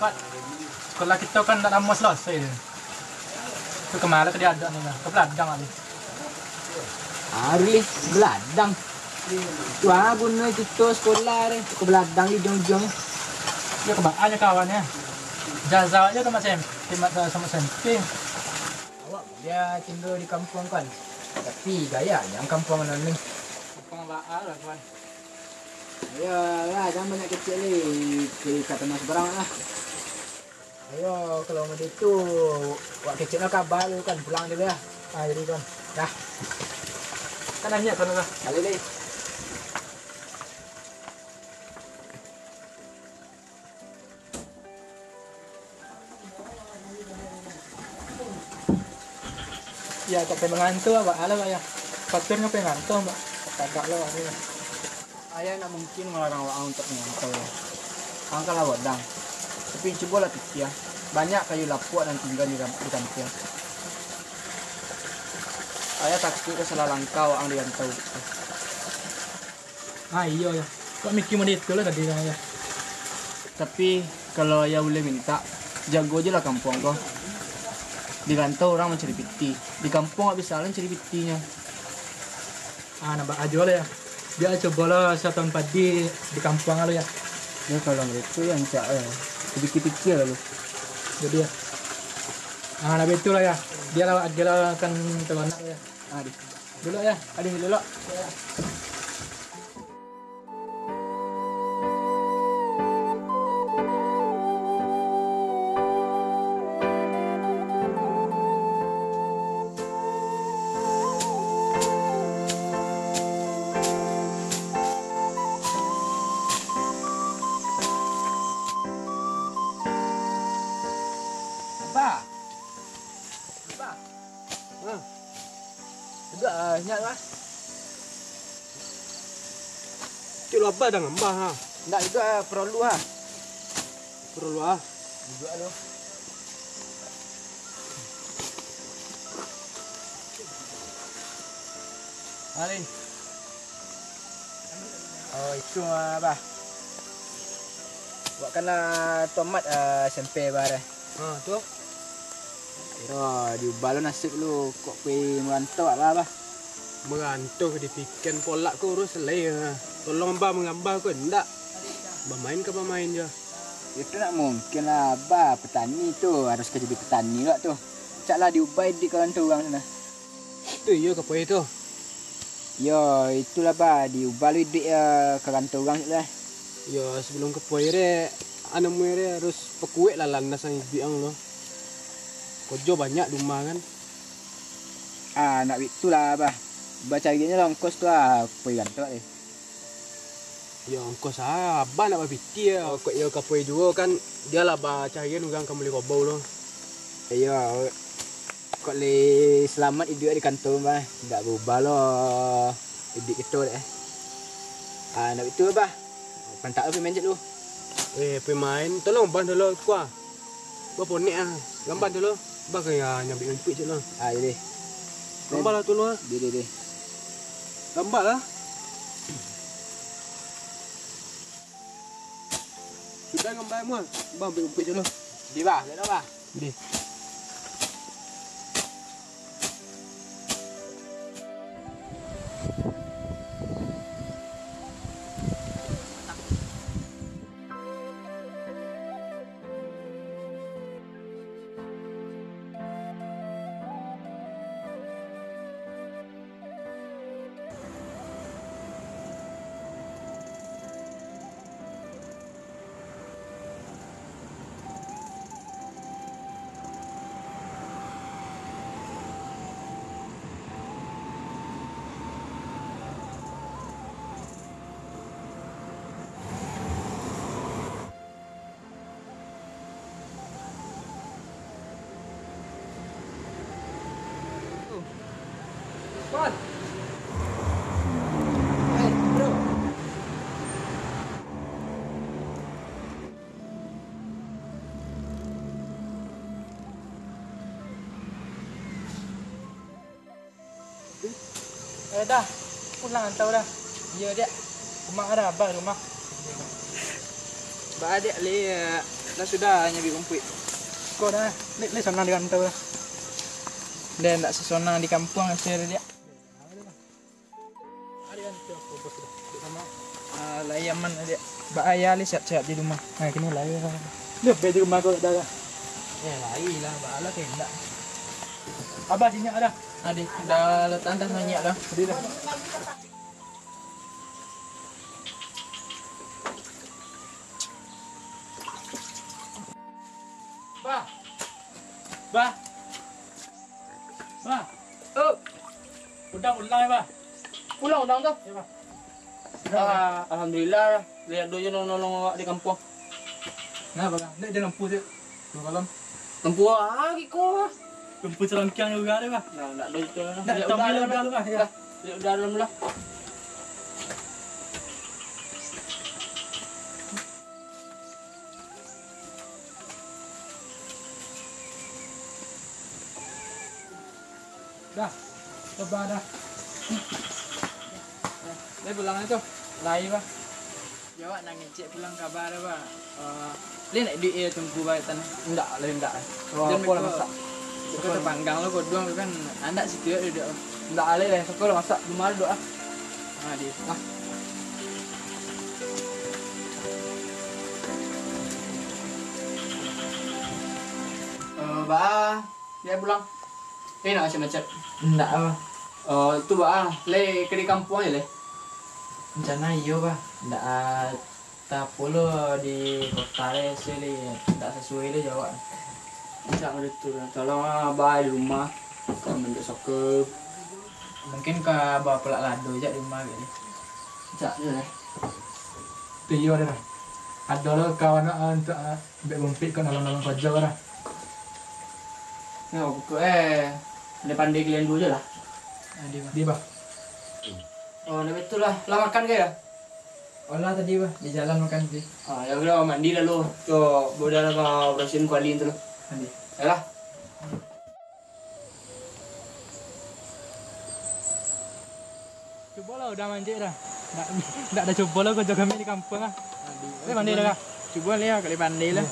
Pak, sekolah kita kan tak lama selesai dia. Tu kemana tadi ada ni lah. Ke Beladang ali. Hari Beladang. Wah, guna kita sekolah ni. Ke Beladang di jong-jong. Dia kebaannya kawannya. Jaza aja sama SMP. Awak dia tinggal di kampung kan. Tapi gayanya kampung mana ni. Kampung Baal lah kawan. Ya lah, jangan banyak kecil ni. Kata mas barang lah. Ayo, kalau mau itu, wak kecil nak kabar lu kan pulang dulu ya. Jadi kan. Dah, Kan nanya kan lah. kali ni. Ya, tak pengen ngantuk apa? Ala ya. Faktornya pengen ngantuk, Mbak. Kagak lo ini. Ayah nak mungkin melarang wak untuk mengantar. Angkat lah wadang. Tapi coba lah fikir. Banyak kayu lapuk dan tinggal di kampung. Ayah takut kesalahan langkau ang dirantau. Iya ya. Kok mikir mau itu lah tadi kan ya. Tapi kalau ayah boleh minta, jago aja lah kampung kau. Di rantau orang mencari piti. Di kampung tak bisa lah mencari pitinya. Nampak aja lah ya. Dia coba lah setahun padi di kampung lo ya. Ya kalau itu yang cak ya. Pikir-pikir lah lu. Jadi ya. Nah betul lah ya. Dia lah akan terlanak ya. Adi. Dulu ya. Adi dulu. Nyak lah. Cik apa dah ngambah ha? Ndak juga perlu ha. Perlu ah. Juga lo. Alin. Oh itu apa? Buatkanlah tomat SMP bare. Ha tu. Kira diubah lo nasib lu kok pergi merantau apa? Merantau dipikan polak ko urus selai ha. Tolong abah mengambah ko ndak. Bermain ke bermain je. Itu nak mungkin lah abah petani tu harus kerja di petani lah tu. Caklah diubah di kawan tu orang sana. Tu iya ke apa itu? Ya itulah bah diubah lu duit ke kantor orang lah. Ya sebelum ke poi re anu mere harus pekuat lah landas ang biang lo. Kojo banyak di rumah kan. Nak itulah bah. Baca gini lah ongkos tu lah poi kantor ni. Ya ongkos abah nak berpiti ya. Kok ya ke poi juga kan dia lah bah carian orang kamu beli kobau lo. Ya kok le selamat hidup di kantor bah. Tak berubah lo hidup kita deh. Nak itu bah. Pantak apa main je lu. Pemain tolong bang dulu kuah. Berapa ni ah? Gambar dulu. Bang kaya nyambil impik je lah. Jadi. Gambar lah dulu ah. Dia. Gambar lah. Sudah gambar semua. Bang ambil impik je lah. Di bah, lihat bah. Di. Kon. Bro. Dah. Pulang hantar dah. Ya, Dek. Rumah ada abang rumah. Ba adik le Lah sudah hanya bikin Kok dah, le senang di kantor dah. Dan tak sesonang di kampung hasil dia. Ada kantor apa bos dah. Sama. Layaman dia. Bak ayah li siap-siap di rumah. Nah, kini lah ya. Duh, baju rumah kau dah. Lai lah, bala kendak. Abah sinyak dah. Adik, dah letak dah banyak dah. Sedih dah. Bah. Bah. Bah. Oh, Ulang ya, Bah. pulang tu. Ya, Bah. Alhamdulillah, lihat dulu nolong awak di kampung. Nah, Bah. Nek dia lampu dia. Dua malam. Lempu lagi kau. Lampu serangkiang juga ada, Bah. Nah, nak dulu tu lah. Nak tampil udah lu, Bah. Ya. Lihat udah dalam lah. Dah. Coba dah. Dia pulang itu. Lai bah. Jawab nak ngecek pulang kabar bah. Dia nak duit dia tunggu bayar tanah. Enggak, lain enggak. Wah, apa lah masak? Kau terpanggang lo kau doang kan. Anda situ dia dah. Enggak alih lah. Kau masak rumah doa. Dia. Bah, dia pulang. Nak macam-macam. Enggak, Bah. Itu bah, le ke di kampung aja le. Rencana iyo, Bah. Enggak tak pula di kota le sini. Enggak sesuai le jawab. Bisa begitu lah. Tolong abah di rumah. Kau menjuk soccer. Mungkin ke bawa pelak lado aja di rumah gitu. Bisa je lah. Iyo dah. Ada lo kawan untuk ambil bumpit kan dalam kerja dah. Ya, buku ada pandai kalian dulu je lah. Di, Bah. Oh, nah betul lah. Lah makan ke ya? Olah tadi, Bah. Di jalan makan sih. Ya udah mandi lah lu. Tuh, bodoh lah kau bersihin kuali itu lo. Mandi. Ya lah. Coba lah udah manjik dah. Enggak ada coba lah kau jaga kami di kampung ah. Mandi dah kah? Coba lihat kali pandai lah.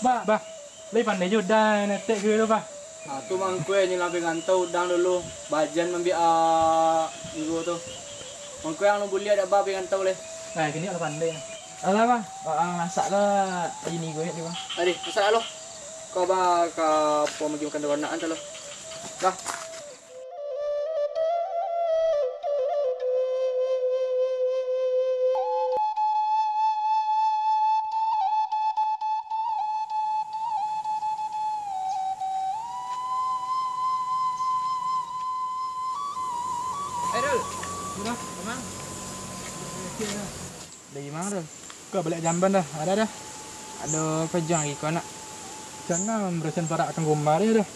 Bah. Lai pandai juga netek ke tu, Bah. Nah, tu mang kue ni lampi ngantau udang dulu. Bajan mambi minggu tu. Mang kue yang lu boleh ada babi ngantau leh. Nah, kini ada pandai. Alah, Bah. Masak lah ini gue ni, Bah. Adi, masak lo. Kau ba ka po magi makan warna anta lo. Dah. Dul. Sudah. Memang. Dari mana dah? Kau balik jamban dah. Ada dah. Aduh, kerja lagi kau nak. Jangan bersihin parak akan rumah dia dah.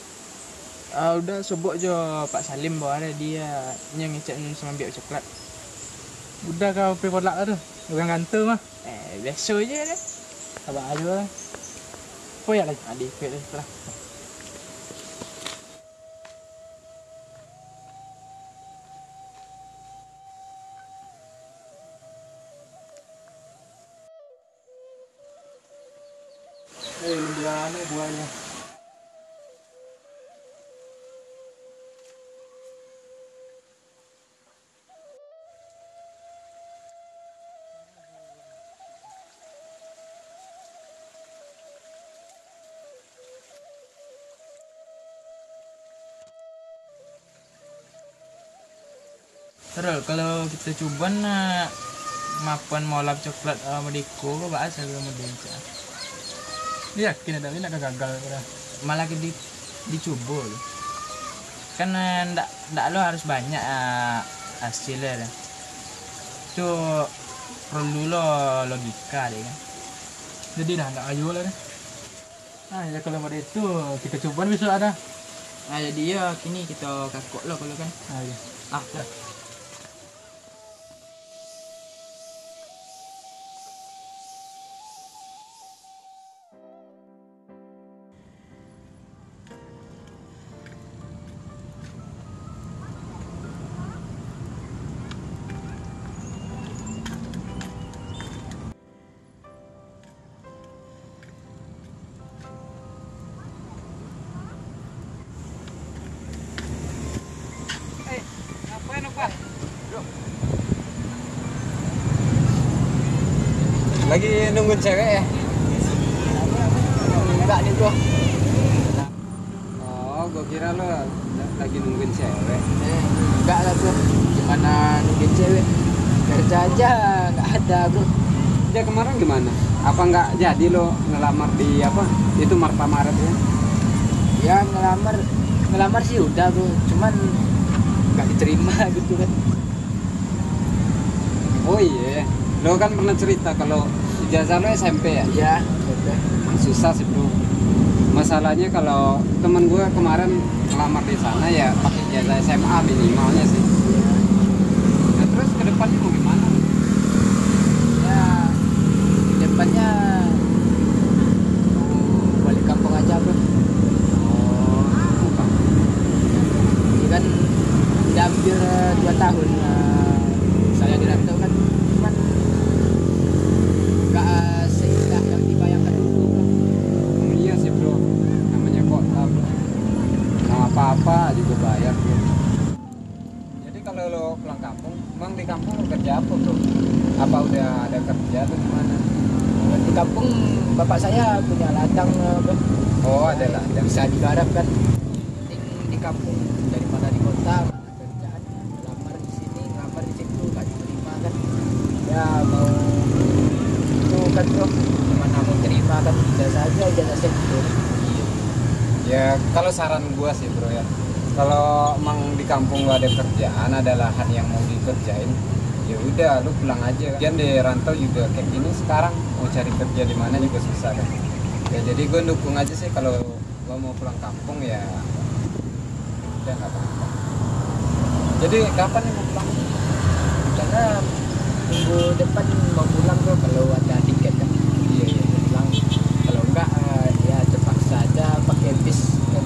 Udah sebut je Pak Salim bawa ada dia yang ngecek sama biak coklat. Udah kau pergi kolak dah tu. Orang kantor mah. Biasa je dah. Sabar aja lah. Koyak lagi. Adik kuat lah. Mana buahnya? Terus kalau kita coba nak mapan molap coklat mediko kok bahasa ke medenca. Dia yakin ada ini nak gagal pada. Malah dicoba lo. Kan ndak lo harus banyak hasilnya dah. Itu perlu lo logika deh kan. Jadi dah nggak ayo lah deh. Nah ya kalau pada itu kita coba besok ada. Nah jadi ya kini kita kakok lo kalau kan. Nah, ya. Dah. Ngapain Pak? Lagi nungguin cewek ya? Enggak nih bro. Oh, gua kira lo lagi nungguin cewek. Enggak lah bro. Gimana nungguin cewek? Kerja aja nggak ada bro. Dia kemarin gimana? Apa nggak jadi lo ngelamar di apa? Itu Marta Maret ya? Ya ngelamar sih udah bro. Cuman nggak diterima gitu kan. Oh iya, lo kan pernah cerita kalau ijazah lo SMP ya? Iya. Emang susah sih bro. Masalahnya kalau temen gue kemarin ngelamar di sana ya pakai ijazah SMA minimalnya sih. Nah terus ke depannya mau gimana? Ya depannya mau balik kampung aja bro. Oh, bukan. Ini kan udah hampir 2 tahun saya di rantau kan. Cuman nggak seindah yang dibayangkan dulu bro. Iya sih bro, namanya kota bro. Mau apa-apa juga bayar bro. Jadi kalau lo pulang kampung, emang di kampung lo kerja apa bro? Apa udah ada kerja atau gimana? Di kampung bapak saya punya ladang bro. Oh ada ladang. Bisa digarap kan. Penting di kampung daripada di kota. Mana kerjaan lamar di sini, lamar di situ nggak diterima kan. Ya mau itu kan bro. Gimana mau terima kan ijazah aja ijazah sektor. Ya kalau saran gua sih bro ya, kalau emang di kampung lo ada kerjaan, ada lahan yang mau dikerjain, ya udah lu pulang aja. Kan di rantau juga kayak gini sekarang mau cari kerja di mana juga susah kan. Ya jadi gue dukung aja sih kalau gua mau pulang kampung ya. Udah nggak apa-apa. Jadi kapan nih mau pulang? Karena minggu depan mau pulang bro kalau ada tiket kan. Iya iya. Pulang. Kalau enggak ya terpaksa aja pakai bis kan.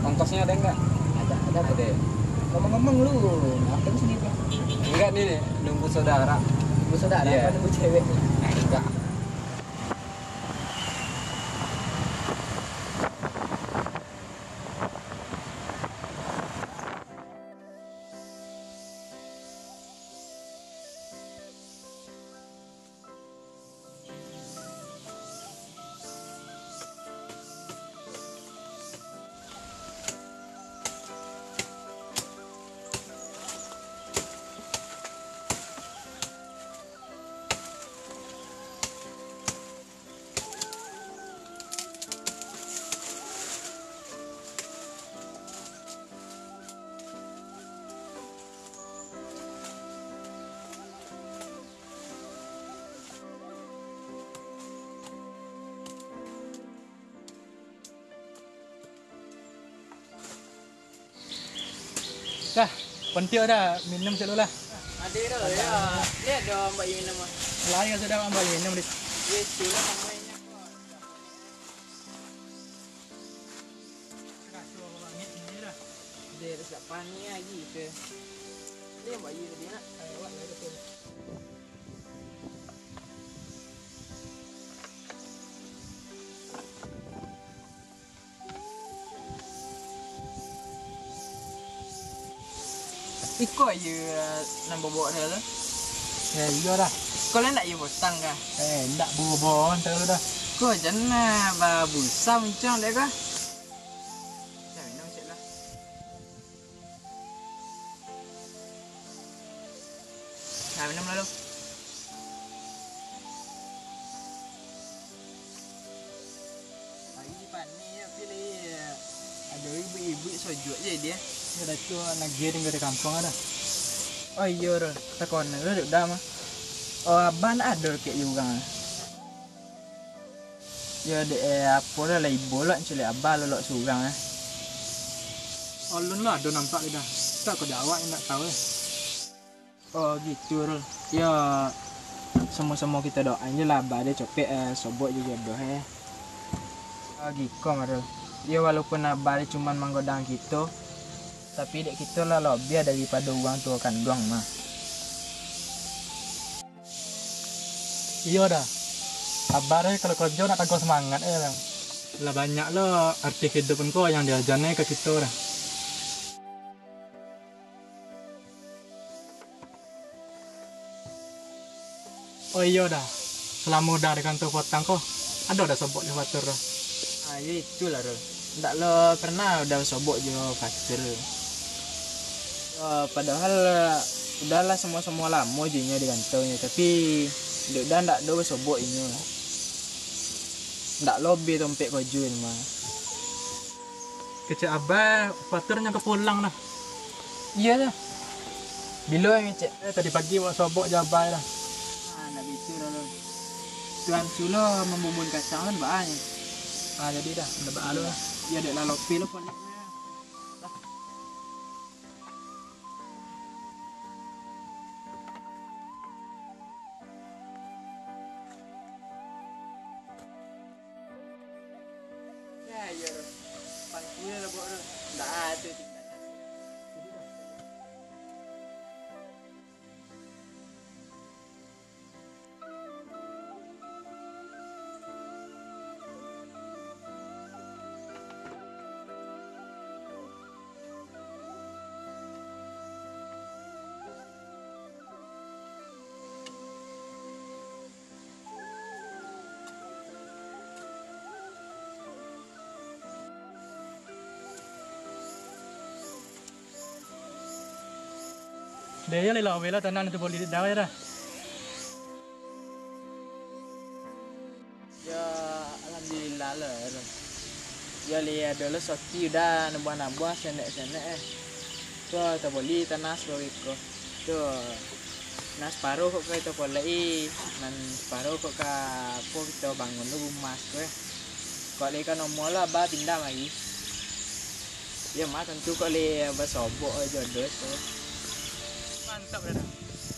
Ongkosnya ada nggak? Ada Ada ya? ngomong-ngomong lu ngapain sih bro? Enggak nih nunggu saudara. Nunggu saudara Iya. apa nunggu cewek? Enggak. Dah, pentil dah, minum dulu lah. Ada ya. Lihat dong Mbak Yuna mah. Lari sudah ambil minum di. Yes, sila samainya. Dia harus tak panik lagi ke. Dia Mbak Yuna dia nak. Iko aja nambah bawa dia tu. Iya dah. Kau nak ya botang kah? Ndak bobon terus dah. Kau jangan babusa muncang dek kah? Saya minum cek lah. Saya minum Nih ya pilih ada ibu-ibu sojok je dia. Ya dah tu nak giring dari kampung ada. Oh iya Rul, takon lu udah mah. Oh abang ada kayak juga. Ya dek apa lah ibu lah cili abang lolok surang eh. Ulun lah ada nampak dah. Tak kau jawab yang tak tahu. Oh gitu Rul. Ya semua-semua kita doain je lah abang dia copet sobok je jodoh eh. Oh gitu Rul. Ya walaupun abang dia cuma menggodang kita, tapi dek kita lah lebih daripada uang tua kandung mah. Iya dah. Kabarnya kalau kerja nak tegur semangat lah. Lah banyak lah arti kehidupan kau yang diajarnya ke kita dah. Oh iya dah. Selama udah di kantor potang kau, ada dah sobok di fatur dah. Ah ya itulah Rul. Ndak lo pernah udah sobok je fatur. Padahal udahlah semua lama je nya di kantornya, tapi udah ndak do sobok ini. Ndak lobby dompet kojo ini mah. Kecik abah faturnya kepulang dah. Iya dah. Bila yang cek? Tadi pagi buat sobok je abah dah. Ah nak bitu dah lo. Tuan sulo membubun kacang kan banyak. Ah jadi dah, udah balu lah. Ya dek lah lobby lo poliknya. Ya ya. Pangkunya lah buat lo. Ndak ada tinggal. Dia le lawe lah tanan tu boleh dah ya dah. Ya alhamdulillah lah. Ya lihat dulu soti udah nambah senek-senek eh. Tuh tak boleh tanah sebagai tuh nas paruh kok kita polai nan paruh kok apa kita bangun lu rumah kok kok le kan nomor lah ba pindah lagi ya mah tentu kok le ba sobok jodoh tuh Mantap dah.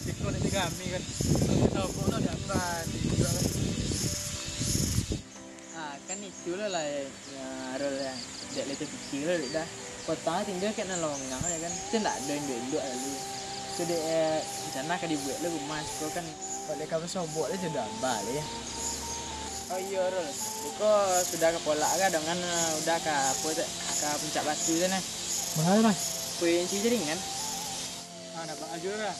Ikut ni kami kan. Sobok dah dapat juga kan. ah kan itu lah ya rol ya dek le kecil lah dah kota tinggal kat nolongang ya kan tu tak ada duit lalu tu dek sana kan dibuat lu rumah kau kan kok le kau sobok le sudah balik ya. Oh iya Rul, kau sudah ke polak kan dengan udah ke apa tu ke puncak batu tu nah. Mana dah? Kuih si jaringan. Ah nak bang aja dah.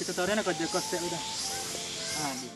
Kita tahu dia nak kerja kos udah. Ah di.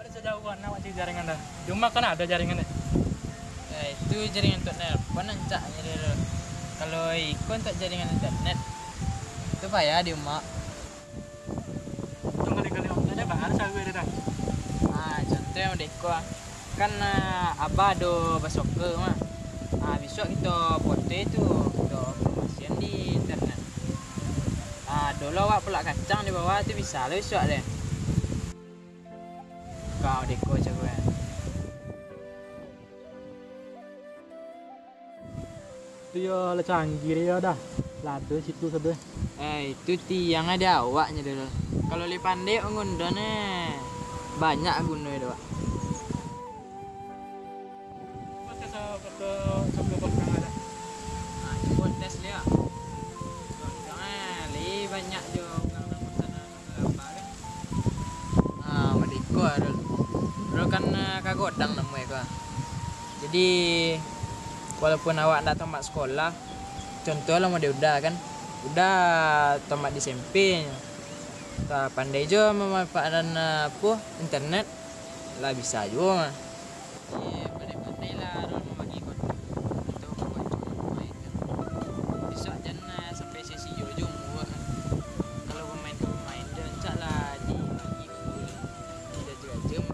Ada sejauhan nak cari jaringan dah. Cuma kan ada jaringan dah. Itu jaringan untuk nelpon ancaknya dia. Kalau ikon tak jaringan internet. Itu payah di rumah. Cuma kali-kali online bang ada sagu dia dah. Ah contoh yang deko kan abah do basoke mah. Ah besok kita foto itu do promosian di internet. Ah dulu awak pula kacang di bawah tu bisa lah besok deh. Kau deko jago kan. Dia lah canggih dia dah. Lada situ sebelah. Itu tiang ada awaknya dulu. Kalau li pandai ngundone banyak guna itu, Pak. Masa sebelum ada. Nah, coba tes lihat. Jadi walaupun awak ndak tamat sekolah, contoh lah mau dia udah kan, udah tamat di SMP, tak pandai jo memanfaatkan internet lah bisa jo mah. Pandai-pandai lah orang membagi konten atau kawan main kan. Besok jangan sampai sesi jo muak kan. Kalau pemain dan cak lah dibagi konten. Tidak juga jam.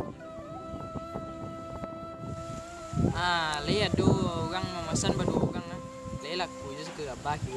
Lihat do orang memesan baru orang lah. Lihat laku je suka apa ke.